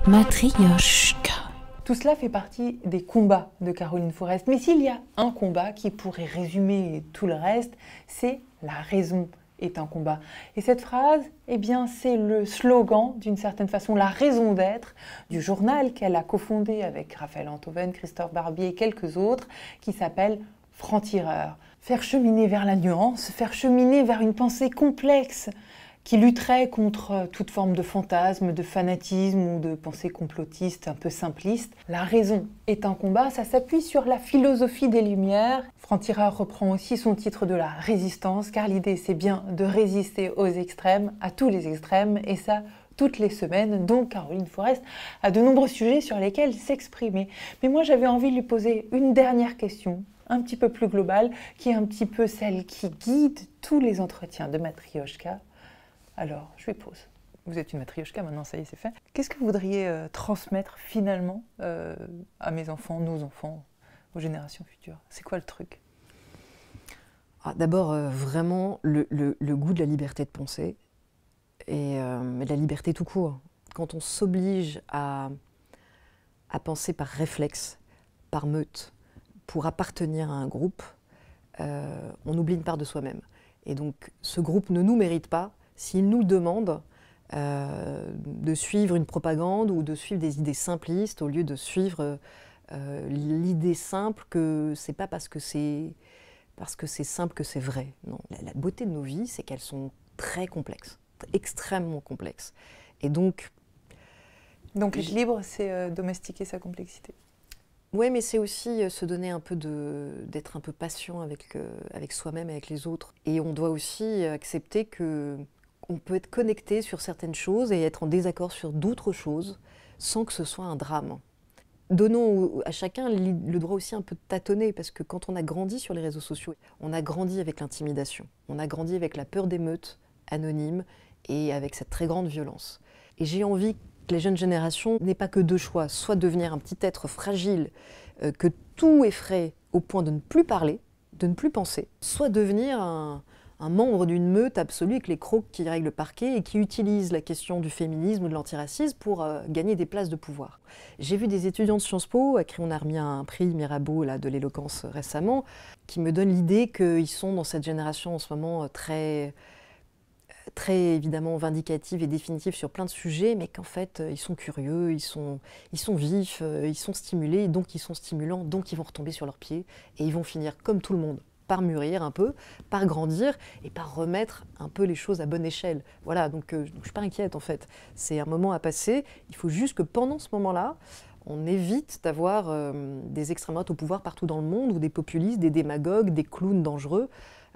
Matryoshka. Tout cela fait partie des combats de Caroline Fourest. Mais s'il y a un combat qui pourrait résumer tout le reste, c'est la raison est un combat. Et cette phrase, eh bien, c'est le slogan, d'une certaine façon, la raison d'être du journal qu'elle a cofondé avec Raphaël Enthoven, Christophe Barbier et quelques autres, qui s'appelle Franc-Tireur. Faire cheminer vers la nuance, faire cheminer vers une pensée complexe, qui lutterait contre toute forme de fantasme, de fanatisme ou de pensée complotiste un peu simpliste. La raison est un combat, ça s'appuie sur la philosophie des Lumières. Franc-Tireur reprend aussi son titre de la résistance, car l'idée c'est bien de résister aux extrêmes, à tous les extrêmes, et ça toutes les semaines. Donc Caroline Fourest a de nombreux sujets sur lesquels s'exprimer. Mais moi j'avais envie de lui poser une dernière question, un petit peu plus globale, qui est un petit peu celle qui guide tous les entretiens de Matryoshka. Alors, je lui pose. Vous êtes une matryoshka, maintenant ça y est, c'est fait. Qu'est-ce que vous voudriez transmettre finalement à mes enfants, nos enfants, aux générations futures? C'est quoi le truc? D'abord, vraiment, le goût de la liberté de penser et de la liberté tout court. Quand on s'oblige à penser par réflexe, par meute, pour appartenir à un groupe, on oublie une part de soi-même. Et donc, ce groupe ne nous mérite pas s'il nous demande de suivre une propagande ou de suivre des idées simplistes au lieu de suivre l'idée simple que c'est pas parce que c'est simple que c'est vrai. Non, la beauté de nos vies, c'est qu'elles sont très complexes, extrêmement complexes. Et donc être libre, c'est domestiquer sa complexité. Oui, mais c'est aussi se donner un peu d'être un peu patient avec soi-même et avec les autres. Et on doit aussi accepter qu'on peut être connecté sur certaines choses et être en désaccord sur d'autres choses sans que ce soit un drame. Donnons à chacun le droit aussi un peu de tâtonner, parce que quand on a grandi sur les réseaux sociaux, on a grandi avec l'intimidation, on a grandi avec la peur d'émeutes anonymes et avec cette très grande violence. Et j'ai envie que les jeunes générations n'aient pas que deux choix, soit devenir un petit être fragile que tout effraie au point de ne plus parler, de ne plus penser, soit devenir un membre d'une meute absolue avec les crocs qui règlent le parquet et qui utilise la question du féminisme ou de l'antiracisme pour gagner des places de pouvoir. J'ai vu des étudiants de Sciences Po, à qui on a remis un prix Mirabeau là, de l'éloquence récemment, qui me donnent l'idée qu'ils sont dans cette génération en ce moment très évidemment vindicative et définitive sur plein de sujets, mais qu'en fait ils sont curieux, ils sont vifs, ils sont stimulés, donc ils sont stimulants, donc ils vont retomber sur leurs pieds et ils vont finir comme tout le monde, par mûrir un peu, par grandir et par remettre un peu les choses à bonne échelle. Voilà, donc je ne suis pas inquiète en fait. C'est un moment à passer. Il faut juste que pendant ce moment-là, on évite d'avoir des extrêmes droites au pouvoir partout dans le monde, ou des populistes, des démagogues, des clowns dangereux,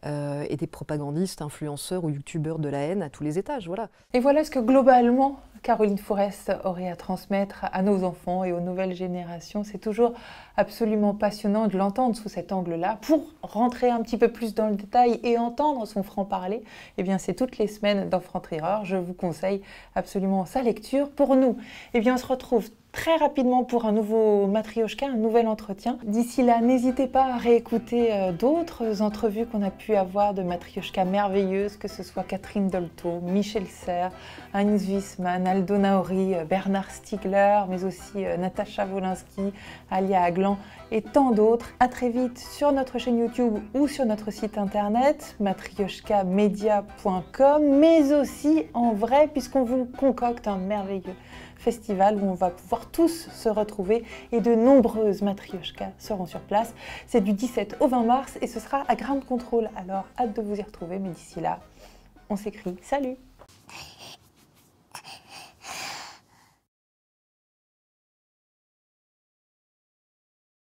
et des propagandistes, influenceurs ou youtubeurs de la haine à tous les étages. Voilà. Et voilà ce que globalement Caroline Fourest aurait à transmettre à nos enfants et aux nouvelles générations. C'est toujours absolument passionnant de l'entendre sous cet angle-là. Pour rentrer un petit peu plus dans le détail et entendre son franc-parler, eh bien c'est toutes les semaines dans Franc-Tireur. Je vous conseille absolument sa lecture. Pour nous, eh bien on se retrouve très rapidement pour un nouveau Matryoshka, un nouvel entretien. D'ici là, n'hésitez pas à réécouter d'autres entrevues qu'on a pu avoir de Matryoshka merveilleuses, que ce soit Catherine Dolto, Michel Serres, Heinz Wiesmann, Aldo Naori, Bernard Stiegler, mais aussi Natacha Wolinski, Alia Aglan et tant d'autres. À très vite sur notre chaîne YouTube ou sur notre site internet matryoshkamedia.com, mais aussi en vrai, puisqu'on vous concocte un merveilleux festival où on va pouvoir tous se retrouver et de nombreuses matryoshkas seront sur place. C'est du 17 au 20 mars et ce sera à Ground Control. Alors hâte de vous y retrouver, mais d'ici là, on s'écrit. Salut!